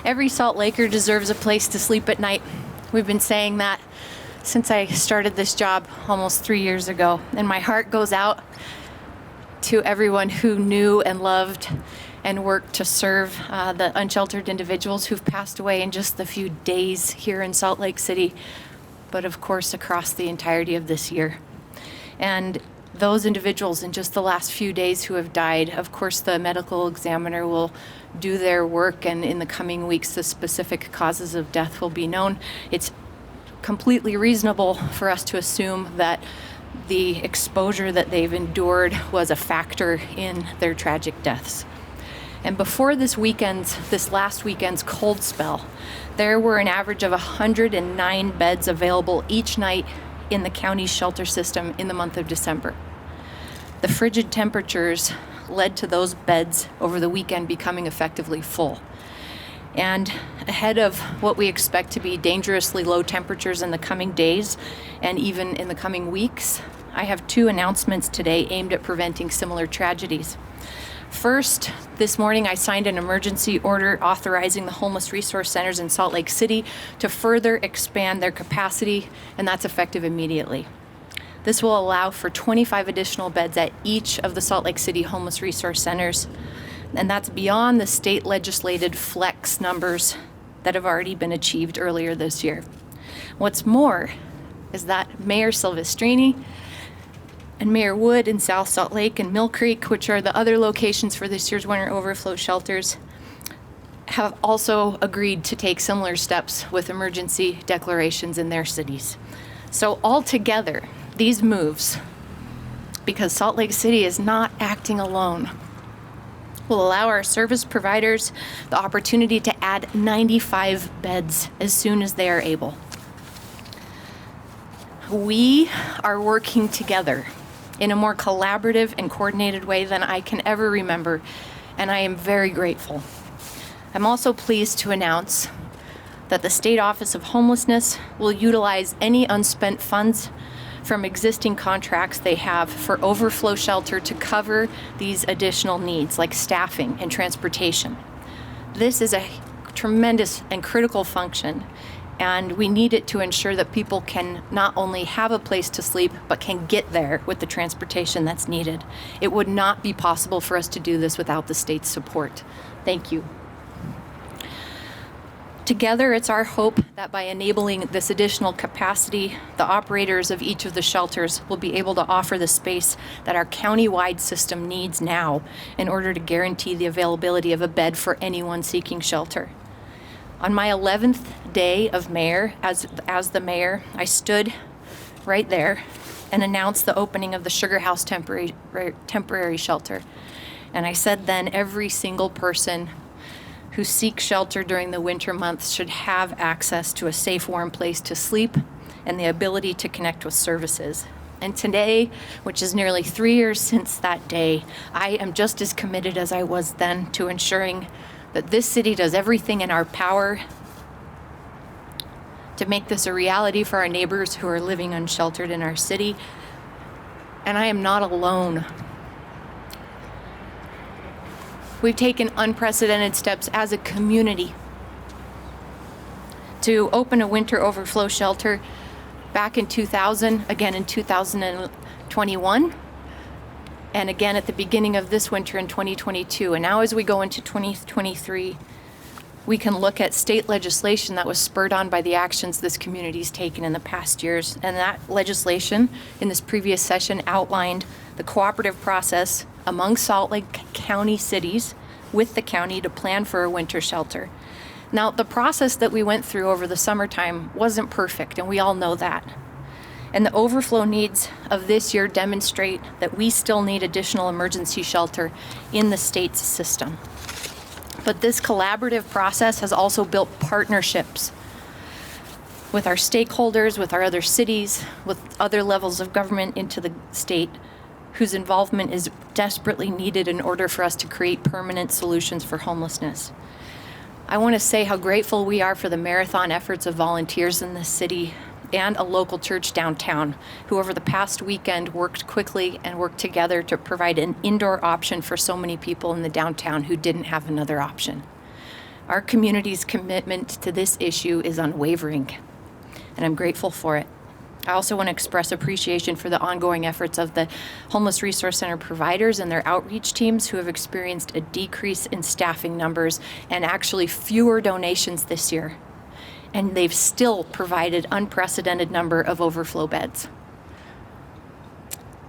Every Salt Laker deserves a place to sleep at night. We've been saying that since I started this job almost 3 years ago, and my heart goes out to everyone who knew and loved and worked to serve the unsheltered individuals who've passed away in just the few days here in Salt Lake City, but of course across the entirety of this year. And those individuals in just the last few days who have died, of course the medical examiner will do their work, and in the coming weeks the specific causes of death will be known. It's completely reasonable for us to assume that the exposure that they've endured was a factor in their tragic deaths. And before this last weekend's cold spell, there were an average of 109 beds available each night in the county's shelter system in the month of December. The frigid temperatures led to those beds over the weekend becoming effectively full. And ahead of what we expect to be dangerously low temperatures in the coming days and even in the coming weeks, I have two announcements today aimed at preventing similar tragedies. First, this morning I signed an emergency order authorizing the homeless resource centers in Salt Lake City to further expand their capacity, and that's effective immediately. This will allow for 25 additional beds at each of the Salt Lake City homeless resource centers, and that's beyond the state legislated flex numbers that have already been achieved earlier this year. What's more is that Mayor Silvestrini and Mayor Wood in South Salt Lake and Millcreek, which are the other locations for this year's winter overflow shelters, have also agreed to take similar steps with emergency declarations in their cities. So altogether, these moves, because Salt Lake City is not acting alone, will allow our service providers the opportunity to add 95 beds as soon as they are able. We are working together in a more collaborative and coordinated way than I can ever remember, and I am very grateful. I'm also pleased to announce that the State Office of Homelessness will utilize any unspent funds from existing contracts they have for overflow shelter to cover these additional needs like staffing and transportation. This is a tremendous and critical function, and we need it to ensure that people can not only have a place to sleep, but can get there with the transportation that's needed. It would not be possible for us to do this without the state's support. Thank you. Together, it's our hope that by enabling this additional capacity, the operators of each of the shelters will be able to offer the space that our county-wide system needs now in order to guarantee the availability of a bed for anyone seeking shelter. On my 11th day of mayor, as the mayor, I stood right there and announced the opening of the Sugar House temporary shelter. And I said then every single person who seeks shelter during the winter months should have access to a safe, warm place to sleep and the ability to connect with services. And today, which is nearly 3 years since that day, I am just as committed as I was then to ensuring that this city does everything in our power to make this a reality for our neighbors who are living unsheltered in our city. And I am not alone. We've taken unprecedented steps as a community to open a winter overflow shelter back in 2000, again in 2021, and again at the beginning of this winter in 2022. And now as we go into 2023, we can look at state legislation that was spurred on by the actions this community's taken in the past years. And that legislation in this previous session outlined the cooperative process among Salt Lake County cities with the county to plan for a winter shelter. Now, the process that we went through over the summertime wasn't perfect, and we all know that. And the overflow needs of this year demonstrate that we still need additional emergency shelter in the state's system. But this collaborative process has also built partnerships with our stakeholders, with our other cities, with other levels of government into the state, whose involvement is desperately needed in order for us to create permanent solutions for homelessness. I want to say how grateful we are for the marathon efforts of volunteers in this city and a local church downtown, who over the past weekend worked quickly and worked together to provide an indoor option for so many people in the downtown who didn't have another option. Our community's commitment to this issue is unwavering, and I'm grateful for it. I also want to express appreciation for the ongoing efforts of the Homeless Resource Center providers and their outreach teams who have experienced a decrease in staffing numbers and actually fewer donations this year. And they've still provided unprecedented number of overflow beds.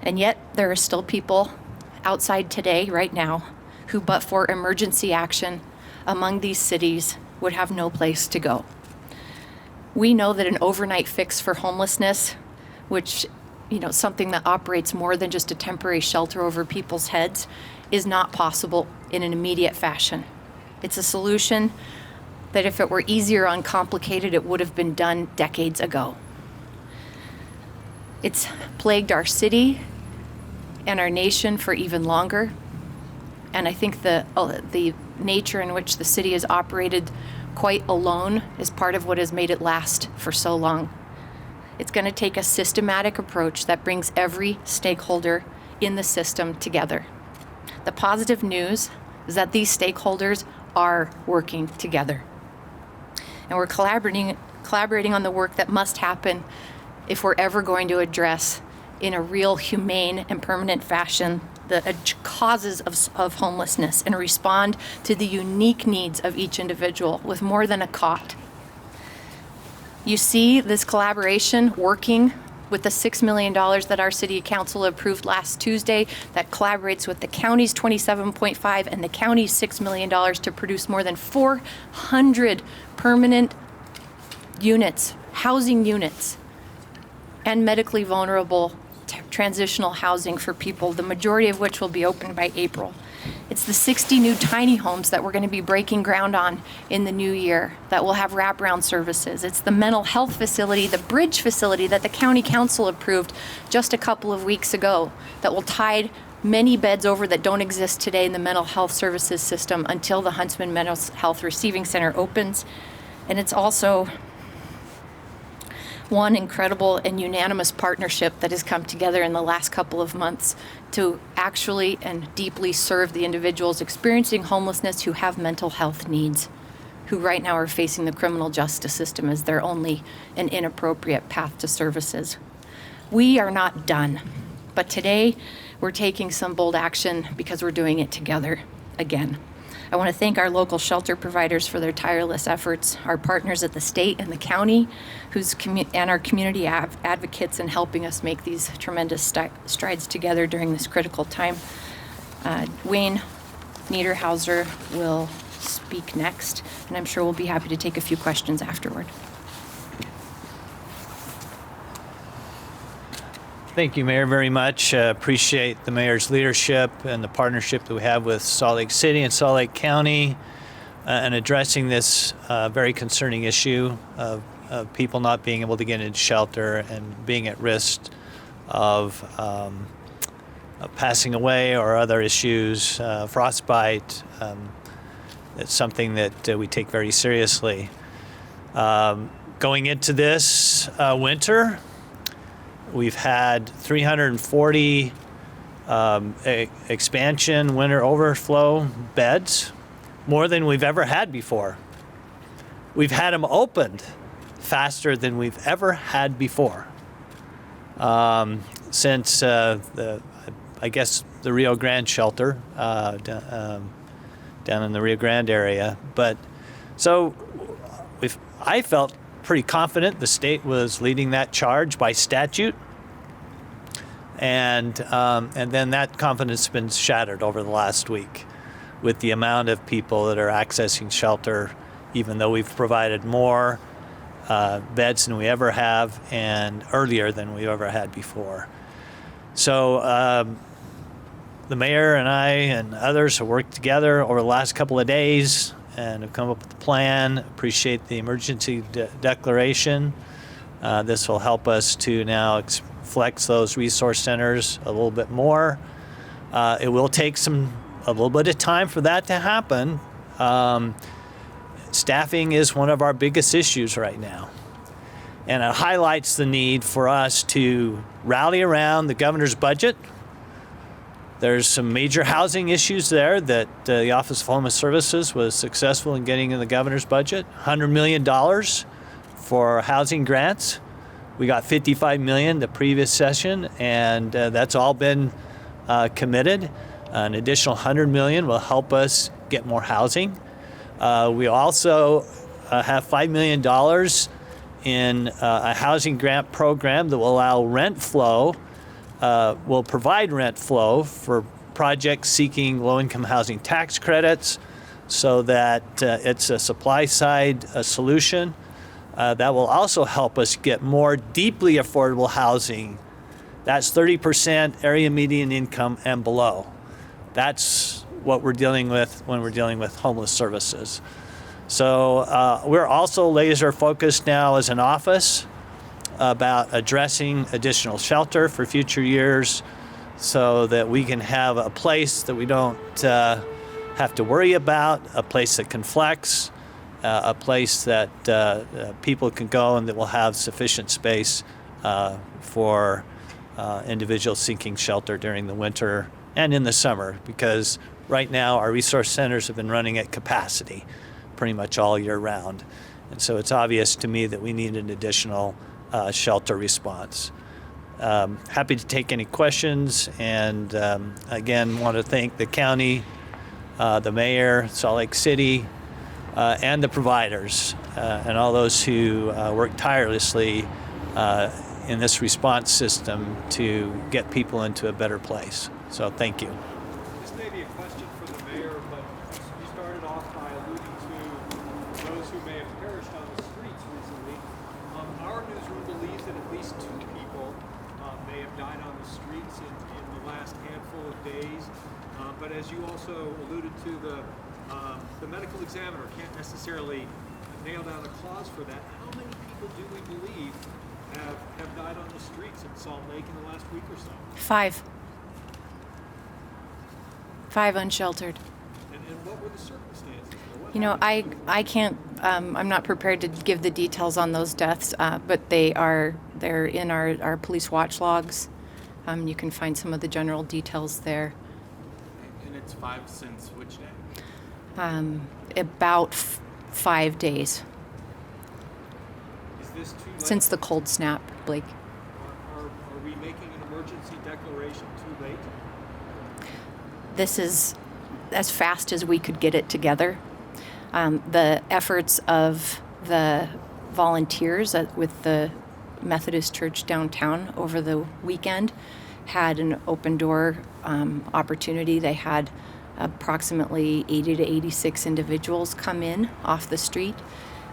And yet there are still people outside today, right now, who but for emergency action among these cities would have no place to go. We know that an overnight fix for homelessness, which, something that operates more than just a temporary shelter over people's heads, is not possible in an immediate fashion. It's a solution that if it were easier or uncomplicated, it would have been done decades ago. It's plagued our city and our nation for even longer. And I think the nature in which the city has operated quite alone is part of what has made it last for so long. It's going to take a systematic approach that brings every stakeholder in the system together. The positive news is that these stakeholders are working together. And we're collaborating on the work that must happen if we're ever going to address in a real humane and permanent fashion the causes of homelessness and respond to the unique needs of each individual with more than a cot. You see this collaboration working with the $6 million that our city council approved last Tuesday that collaborates with the county's 27.5 and the county's $6 million to produce more than 400 permanent units, housing units, and medically vulnerable transitional housing for people, the majority of which will be open by April. It's the 60 new tiny homes that we're going to be breaking ground on in the new year that will have wraparound services. It's the mental health facility, the bridge facility that the county council approved just a couple of weeks ago that will tide many beds over that don't exist today in the mental health services system until the Huntsman Mental Health Receiving Center opens. And it's also one incredible and unanimous partnership that has come together in the last couple of months to actually and deeply serve the individuals experiencing homelessness who have mental health needs, who right now are facing the criminal justice system as their only and inappropriate path to services. We are not done, but today we're taking some bold action because we're doing it together again. I want to thank our local shelter providers for their tireless efforts, our partners at the state and the county, and our community advocates in helping us make these tremendous strides together during this critical time. Wayne Niederhauser will speak next, and I'm sure we'll be happy to take a few questions afterward. Thank you, Mayor, very much. Appreciate the Mayor's leadership and the partnership that we have with Salt Lake City and Salt Lake County in addressing this very concerning issue of people not being able to get into shelter and being at risk of passing away or other issues, frostbite. It's something that we take very seriously. Going into this winter, we've had 340 expansion winter overflow beds, more than we've ever had before. We've had them opened faster than we've ever had before since the Rio Grande shelter down in the Rio Grande area. But so I felt pretty confident the state was leading that charge by statute, and then that confidence has been shattered over the last week with the amount of people that are accessing shelter, even though we've provided more beds than we ever have and earlier than we ever had before. So the mayor and I and others have worked together over the last couple of days and have come up with a plan. Appreciate the emergency declaration. This will help us to now flex those resource centers a little bit more. It will take a little bit of time for that to happen. Staffing is one of our biggest issues right now. And it highlights the need for us to rally around the governor's budget, There's some major housing issues there that the Office of Homeless Services was successful in getting in the governor's budget. $100 million for housing grants. We got $55 million the previous session, and that's all been committed. An additional $100 million will help us get more housing. We also have $5 million in a housing grant program that will allow rent flow, will provide rent flow for projects seeking low-income housing tax credits, so that it's a supply-side solution. That will also help us get more deeply affordable housing. That's 30% area median income and below. That's what we're dealing with when we're dealing with homeless services. So we're also laser focused now as an office about addressing additional shelter for future years, so that we can have a place that we don't have to worry about, a place that can flex, a place that people can go and that will have sufficient space for individuals seeking shelter during the winter and in the summer, because right now our resource centers have been running at capacity pretty much all year round. And so it's obvious to me that we need an additional shelter response. Happy to take any questions, and again, want to thank the county, the mayor, Salt Lake City, and the providers, and all those who work tirelessly in this response system to get people into a better place. So thank you. This may be a question for the mayor, but you started off by alluding to those who may have perished on the streets recently. Our newsroom believes that at least 2 people may have died on the streets in the last handful of days. But as you also alluded to, the medical examiner can't necessarily nail down a cause for that. How many people do we believe have died on the streets in Salt Lake in the last week or so? 5. 5 unsheltered. And what were the circumstances? You know, I can't, I'm not prepared to give the details on those deaths, but they're in our police watch logs. You can find some of the general details there. And it's 5 since which day? About 5 days. Is this too late? Since the cold snap, Blake. Are we making an emergency declaration too late? This is as fast as we could get it together. The efforts of the volunteers with the Methodist Church downtown over the weekend had an open door opportunity. They had approximately 80 to 86 individuals come in off the street.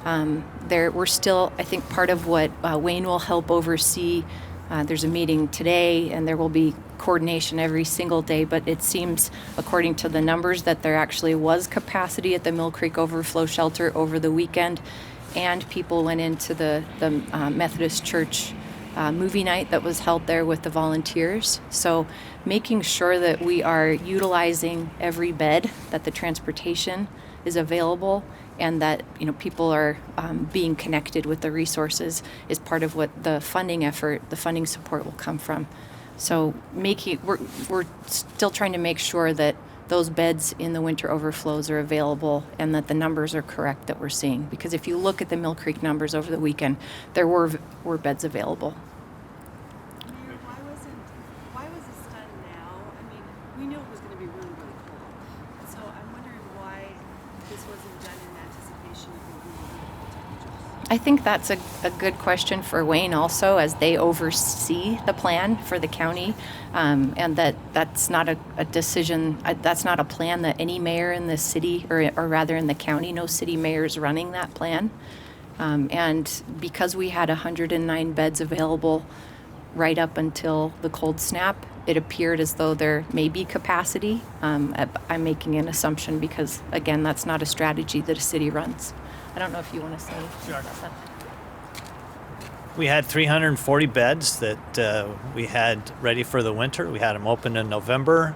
We're still, I think part of what Wayne will help oversee, there's a meeting today and there will be coordination every single day, but it seems, according to the numbers, that there actually was capacity at the Millcreek overflow shelter over the weekend, and people went into the Methodist Church movie night that was held there with the volunteers. So making sure that we are utilizing every bed, that the transportation is available, and that people are being connected with the resources is part of what the funding effort, the funding support will come from. So we're still trying to make sure that those beds in the winter overflows are available and that the numbers are correct that we're seeing. Because if you look at the Millcreek numbers over the weekend, there were beds available. Mayor, why was this done now? I mean, we knew it was going to be really, really cold. So I'm wondering why this wasn't done in anticipation of the really, really cold temperatures. I think that's a good question for Wayne also, as they oversee the plan for the county, and that's not a decision, that's not a plan that any mayor in the city, or rather in the county, no city mayor is running that plan. And because we had 109 beds available right up until the cold snap, it appeared as though there may be capacity. I'm making an assumption because, again, that's not a strategy that a city runs. I don't know if you want to say about that. We had 340 beds that we had ready for the winter. We had them open in November.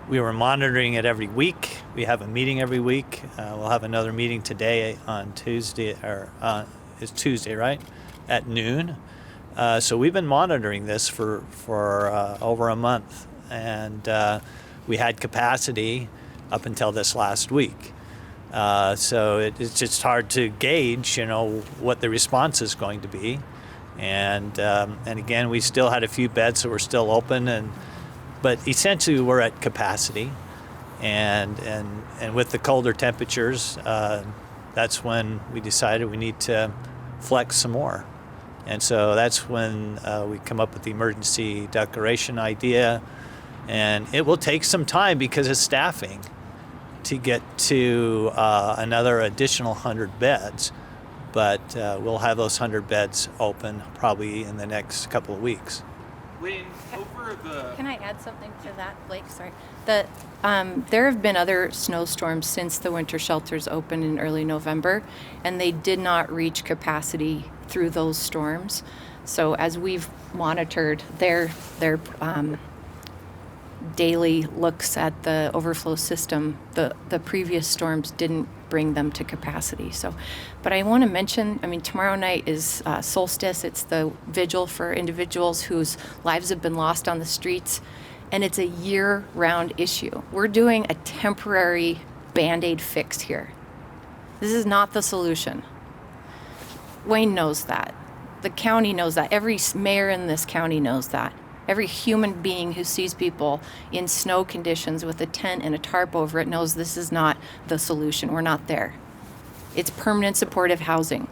We were monitoring it every week. We have a meeting every week. We'll have another meeting today on Tuesday, it's Tuesday, right? At noon. So we've been monitoring this for over a month. And we had capacity up until this last week. So it's just hard to gauge, what the response is going to be. And again, we still had a few beds that were still open, but essentially we're at capacity. And with the colder temperatures, that's when we decided we need to flex some more. And so that's when we come up with the emergency declaration idea. And it will take some time because of staffing to get to another additional 100 beds. But we'll have those 100 beds open probably in the next couple of weeks. Wayne, over the... Can I add something to that, Blake? Sorry. There have been other snowstorms since the winter shelters opened in early November, and they did not reach capacity through those storms. So as we've monitored their daily looks at the overflow system, the previous storms didn't bring them to capacity. So, but I want to mention, tomorrow night is solstice. It's the vigil for individuals whose lives have been lost on the streets, and it's a year-round issue. We're doing a temporary Band-Aid fix here. This is not the solution. Wayne knows that. The county knows that. Every mayor in this county knows that. Every human being who sees people in snow conditions with a tent and a tarp over it knows this is not the solution. We're not there. It's permanent supportive housing.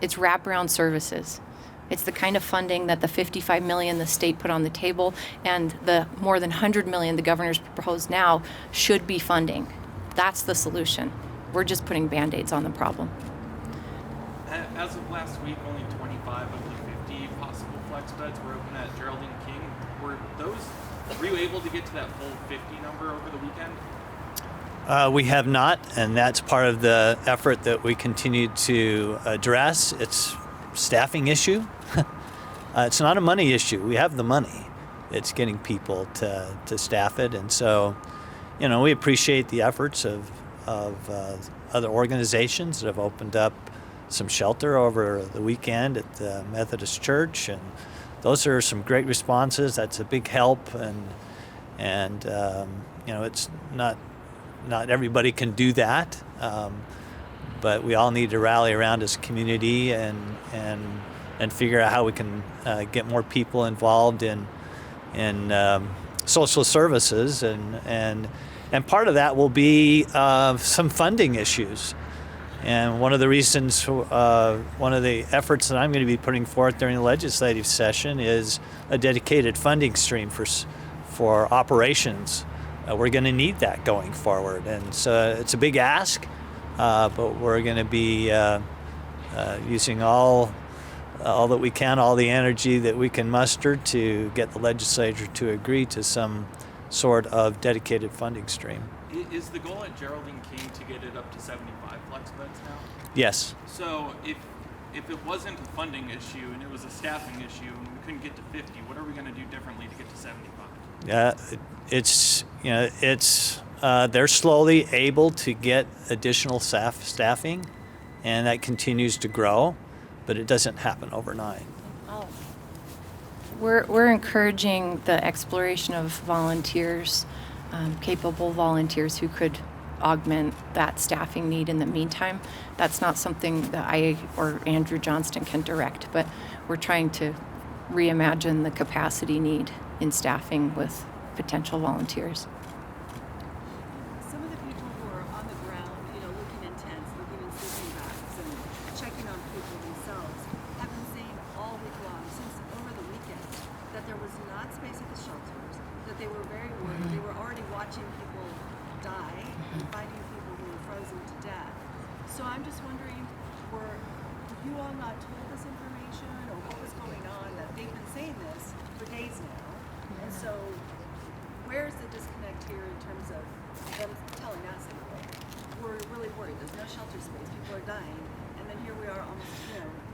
It's wraparound services. It's the kind of funding that the $55 million the state put on the table and the more than $100 million the governor's proposed now should be funding. That's the solution. We're just putting Band-Aids on the problem. As of last week, only 25 of the 50 possible flex beds were open at Geraldine King. Were you able to get to that full 50 number over the weekend? We have not, and that's part of the effort that we continue to address. It's a staffing issue. It's not a money issue. We have the money. It's getting people to staff it, and so, we appreciate the efforts of other organizations that have opened up some shelter over the weekend at the Methodist Church, and those are some great responses. That's a big help, and it's not everybody can do that, but we all need to rally around as a community and figure out how we can get more people involved in social services, and part of that will be some funding issues. And one of the reasons, one of the efforts that I'm going to be putting forth during the legislative session is a dedicated funding stream for operations. We're going to need that going forward. And so it's a big ask, but we're going to be using all that we can, all the energy that we can muster to get the legislature to agree to some sort of dedicated funding stream. Is the goal at Geraldine King to get it up to 75 flex beds now? Yes. So if it wasn't a funding issue and it was a staffing issue and we couldn't get to 50, what are we going to do differently to get to 75? They're slowly able to get additional staffing, and that continues to grow, but it doesn't happen overnight. We're encouraging the exploration of volunteers, capable volunteers who could augment that staffing need in the meantime. That's not something that I or Andrew Johnston can direct, but we're trying to reimagine the capacity need in staffing with potential volunteers. Some of the people who are on the ground, looking in tents, looking in sleeping bags, and checking on people themselves, have been saying all week long, since over the weekend, that there was not space at the shelters, that they were very worried. They were already watching people die and finding people who were frozen to death. So I'm just wondering, were you all not told this information, or what was going on? That they've been saying this for days now, and so where's the disconnect here in terms of them telling us anyway? We're really worried. There's no shelter space. People are dying, and then here we are, almost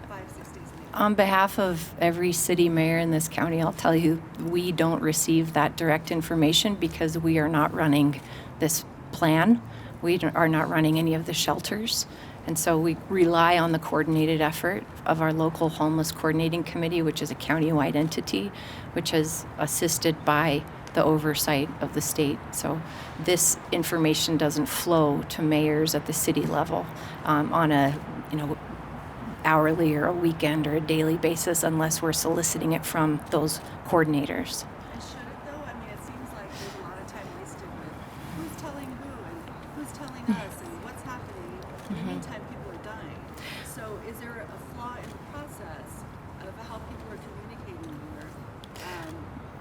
5-6 days later. On behalf of every city mayor in this county, I'll tell you, we don't receive that direct information because we are not running this plan. We are not running any of the shelters. And so we rely on the coordinated effort of our local homeless coordinating committee, which is a county-wide entity, which is assisted by the oversight of the state. So this information doesn't flow to mayors at the city level on a hourly or a weekend or a daily basis unless we're soliciting it from those coordinators. And should it though? I mean, it seems like there's a lot of time wasted with who's telling who and who's telling us and what's happening. In the meantime, people are dying. So is there a flaw in the process of how people are communicating here?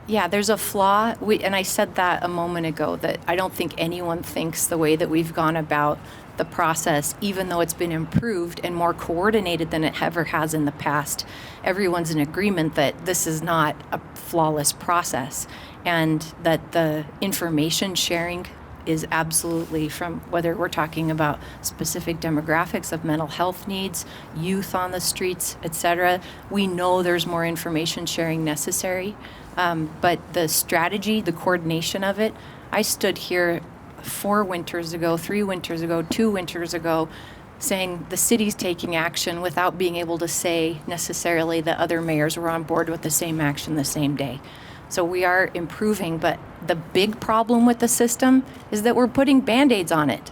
Yeah, there's a flaw. And I said that a moment ago, that I don't think anyone thinks the way that we've gone about the process, even though it's been improved and more coordinated than it ever has in the past. Everyone's in agreement that this is not a flawless process, and that the information sharing is absolutely, from whether we're talking about specific demographics of mental health needs, youth on the streets, etc. We know there's more information sharing necessary, but the strategy, the coordination of it, I stood here 4 winters ago, 3 winters ago, 2 winters ago, saying the city's taking action without being able to say necessarily that other mayors were on board with the same action the same day. So we are improving, but the big problem with the system is that we're putting Band-Aids on it.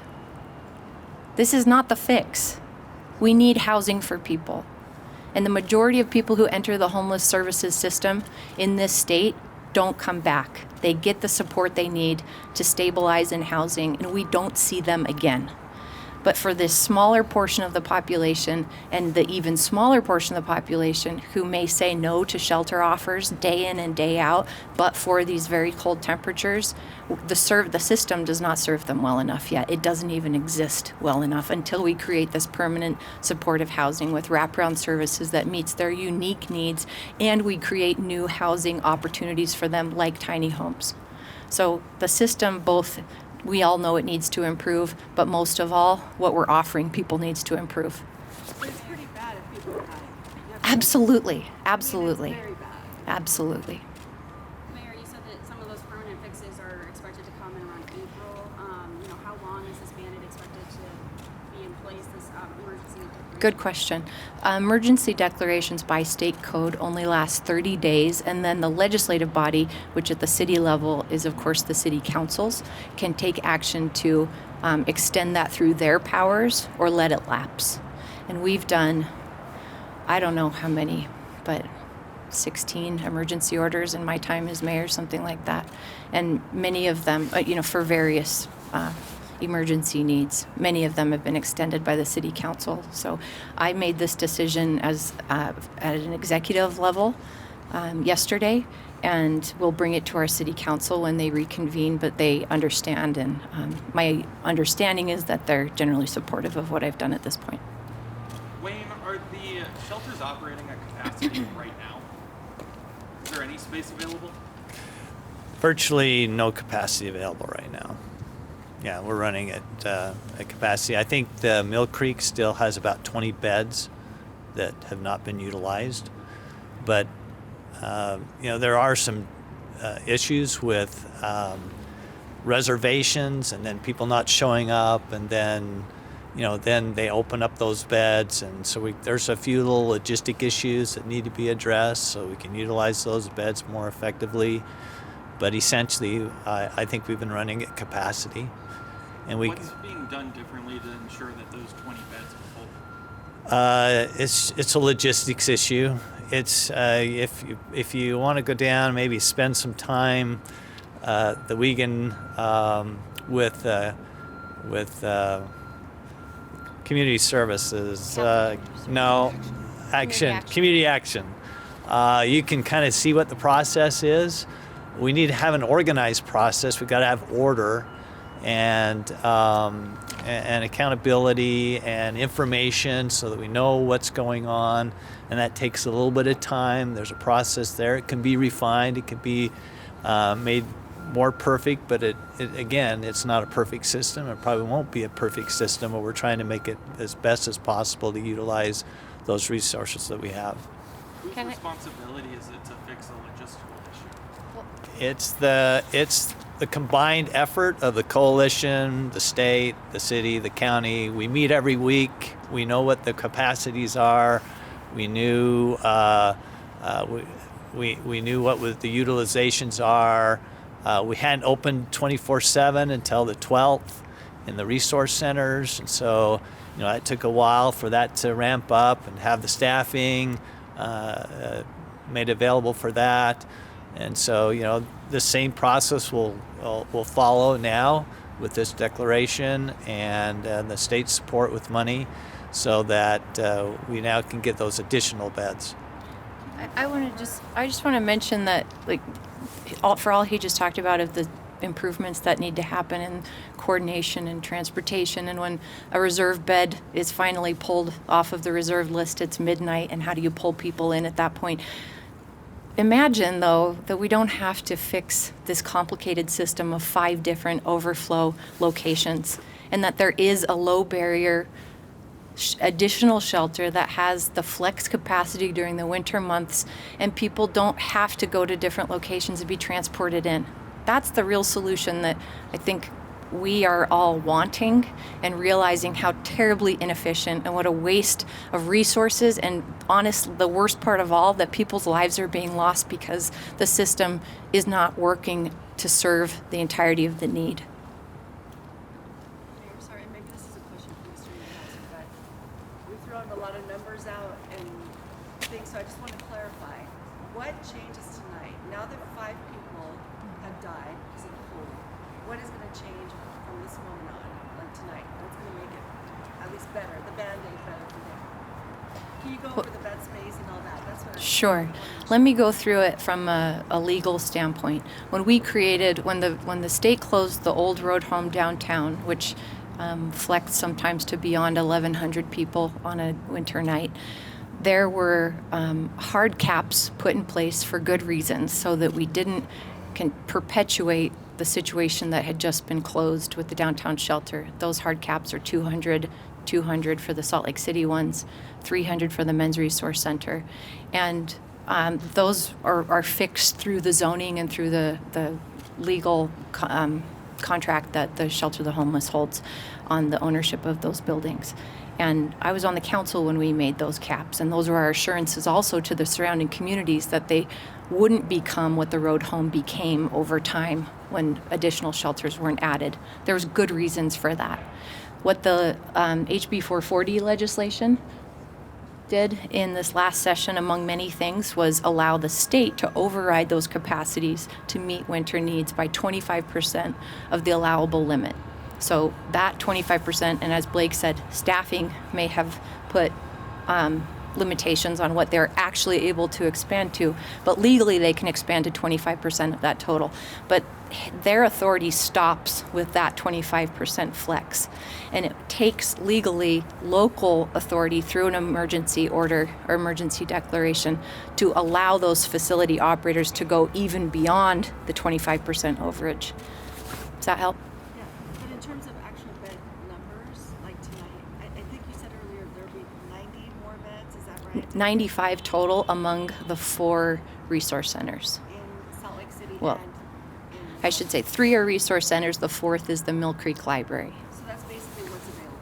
This is not the fix. We need housing for people. And the majority of people who enter the homeless services system in this state don't come back. They get the support they need to stabilize in housing, and we don't see them again. But for this smaller portion of the population, and the even smaller portion of the population who may say no to shelter offers day in and day out, but for these very cold temperatures, the system does not serve them well enough yet. It doesn't even exist well enough until we create this permanent supportive housing with wraparound services that meets their unique needs, and we create new housing opportunities for them like tiny homes. So the system, both, we all know it needs to improve, but most of all, what we're offering people needs to improve. But it's pretty bad if people are dying. Absolutely, I absolutely, mean, it's very bad. absolutely. Mayor, you said that some of those permanent fixes are expected to come in around April. How long is this Band-Aid expected to be in place, this emergency declaration? Good question. Emergency declarations by state code only last 30 days, and then the legislative body, which at the city level is of course the city councils, can take action to extend that through their powers or let it lapse. And we've done, I don't know how many, but 16 emergency orders in my time as mayor, something like that. And many of them, for various emergency needs. Many of them have been extended by the city council. So I made this decision at an executive level yesterday, and we'll bring it to our city council when they reconvene, but they understand, and my understanding is that they're generally supportive of what I've done at this point. Wayne, are the shelters operating at capacity right now? Is there any space available? Virtually no capacity available right now. Yeah, we're running at capacity. I think the Millcreek still has about 20 beds that have not been utilized. But, there are some issues with reservations and then people not showing up, and then, then they open up those beds. And so there's a few little logistic issues that need to be addressed so we can utilize those beds more effectively. But essentially, I think we've been running at capacity. And what's being done differently to ensure that those 20 beds are full? It's a logistics issue. It's if you want to go down, maybe spend some time the weekend with community services. Community action. You can kind of see what the process is. We need to have an organized process. We've got to have order and accountability and information so that we know what's going on, and that takes a little bit of time. There's a process there. It can be refined. It can be made more perfect, but again, it's not a perfect system. It probably won't be a perfect system, but we're trying to make it as best as possible to utilize those resources that we have. Whose responsibility is it to fix a logistical issue? It's the combined effort of the coalition, the state, the city, the county. We meet every week. We know what the capacities are. We knew we knew what the utilizations are. We hadn't opened 24/7 until the 12th in the resource centers, and so it took a while for that to ramp up and have the staffing made available for that. And so the same process will follow now with this declaration and the state support with money, so that we now can get those additional beds. I just want to mention that, like, for all he just talked about of the improvements that need to happen in coordination and transportation, and when a reserve bed is finally pulled off of the reserve list, it's midnight, and how do you pull people in at that point? Imagine, though, that we don't have to fix this complicated system of 5 different overflow locations, and that there is a low barrier additional shelter that has the flex capacity during the winter months, and people don't have to go to different locations to be transported in. That's the real solution that I think we are all wanting, and realizing how terribly inefficient and what a waste of resources, and honestly, the worst part of all, that people's lives are being lost because the system is not working to serve the entirety of the need. Mayor, sorry, maybe this is a question for Mr. Mendenhall, but we've thrown a lot of numbers out and things, so I just want to clarify. What changes tonight? Now that 5 people have died because of the flu, what is going to change from this moment on, like tonight? What's going to make it at least better, the Band-Aid better for them? Can you go over the bed space and all that? That's what Sure. Let me go through it from a legal standpoint. When the state closed the old road home downtown, which flexed sometimes to beyond 1,100 people on a winter night, there were hard caps put in place for good reasons, so that we didn't perpetuate the situation that had just been closed with the downtown shelter. Those hard caps are 200 for the Salt Lake City ones, 300 for the Men's Resource Center. And those are fixed through the zoning and through the legal contract that the Shelter of the Homeless holds on the ownership of those buildings. And I was on the council when we made those caps, and those were our assurances also to the surrounding communities that they wouldn't become what the road home became over time when additional shelters weren't added. There was good reasons for that. What the HB 440 legislation did in this last session, among many things, was allow the state to override those capacities to meet winter needs by 25% of the allowable limit. So that 25%, and as Blake said, staffing may have put limitations on what they're actually able to expand to, but legally they can expand to 25% of that total. But their authority stops with that 25% flex, and it takes legally local authority through an emergency order or emergency declaration to allow those facility operators to go even beyond the 25% overage. Does that help? Yeah, but in terms of actual bed numbers, like tonight, I think you said earlier there'll be 90 more beds, is that right? 95 total among the 4 resource centers. In Salt Lake City Well, and I should say 3 are resource centers, the 4th is the Millcreek Library. so that's basically what's available.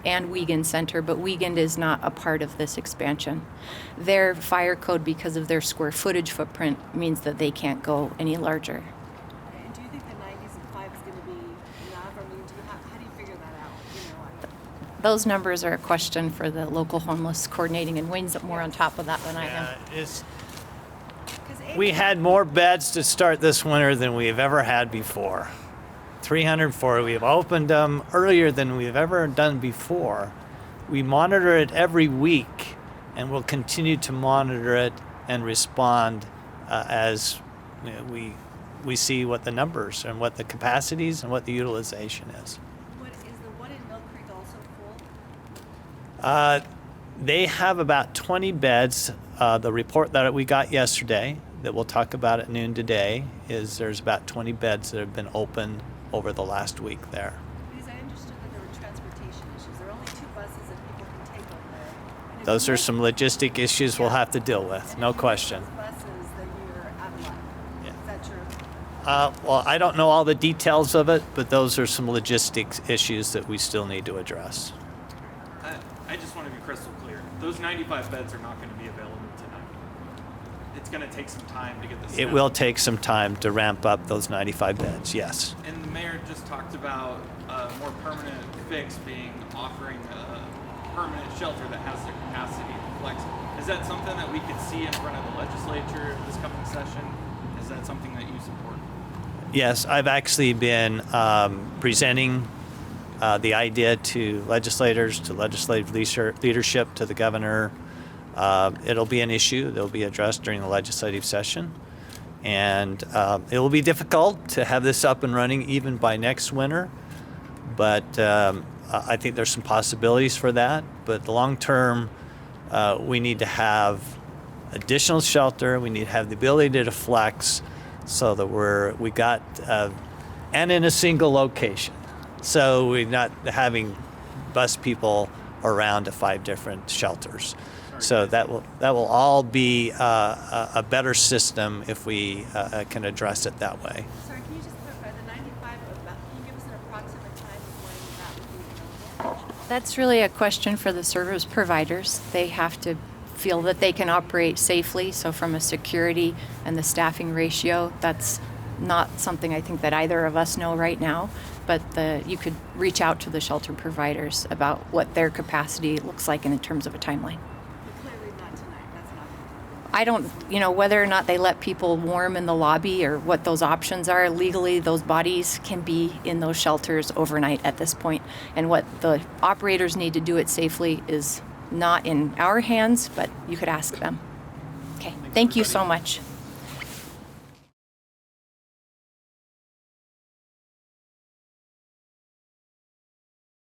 And Wiegand Center, but Wiegand is not a part of this expansion. Their fire code, because of their square footage footprint, means that they can't go any larger. And do you think the 95 is going to be enough? I mean, how do you figure that out? Those numbers are a question for the local homeless coordinating, and Wayne's more on top of that than I am. We had more beds to start this winter than we've ever had before. 304. We've opened them earlier than we've ever done before. We monitor it every week, and we'll continue to monitor it and respond as we see what the numbers and what the capacities and what the utilization is. What is the one in Millcreek also full? They have about 20 beds. The report that we got yesterday, that we'll talk about at noon today, is there's about 20 beds that have been opened over the last week there. Because I understood that there were transportation issues. There are only 2 buses that people can take over there. And if Those you are miss some logistic issues we'll have to deal with, and no if you miss question. those buses, then you're out of luck. Yeah. Is that true? Well, I don't know all the details of it, but those are some logistics issues that we still need to address. I just want to be crystal clear. Those 95 beds are not going to be available tonight. it's going to take some time to get this. It will take some time to ramp up those 95 beds, yes. And the mayor just talked about a more permanent fix being offering a permanent shelter that has the capacity to flex. Is that something that we could see in front of the legislature this coming session? Is that something that you support? Yes, I've actually been presenting the idea to legislators, to legislative leadership, to the governor. It'll be an issue that will be addressed during the legislative session. And it will be difficult to have this up and running even by next winter. But I think there's some possibilities for that. But the long term, we need to have additional shelter. We need to have the ability to flex so that we got, and in a single location. So we're not having bus people around to 5 different shelters. So that will all be a better system if we can address it that way. Sorry, can you just clarify the 95? Can you give us an approximate time of when that would be available? That's really a question for the service providers. They have to feel that they can operate safely. So from a security and the staffing ratio, that's not something I think that either of us know right now. But you could reach out to the shelter providers about what their capacity looks like in terms of a timeline. But clearly not tonight. That's not. I don't, whether or not they let people warm in the lobby or what those options are, legally those bodies can be in those shelters overnight at this point. And what the operators need to do it safely is not in our hands, but you could ask them. Okay, thank you so much.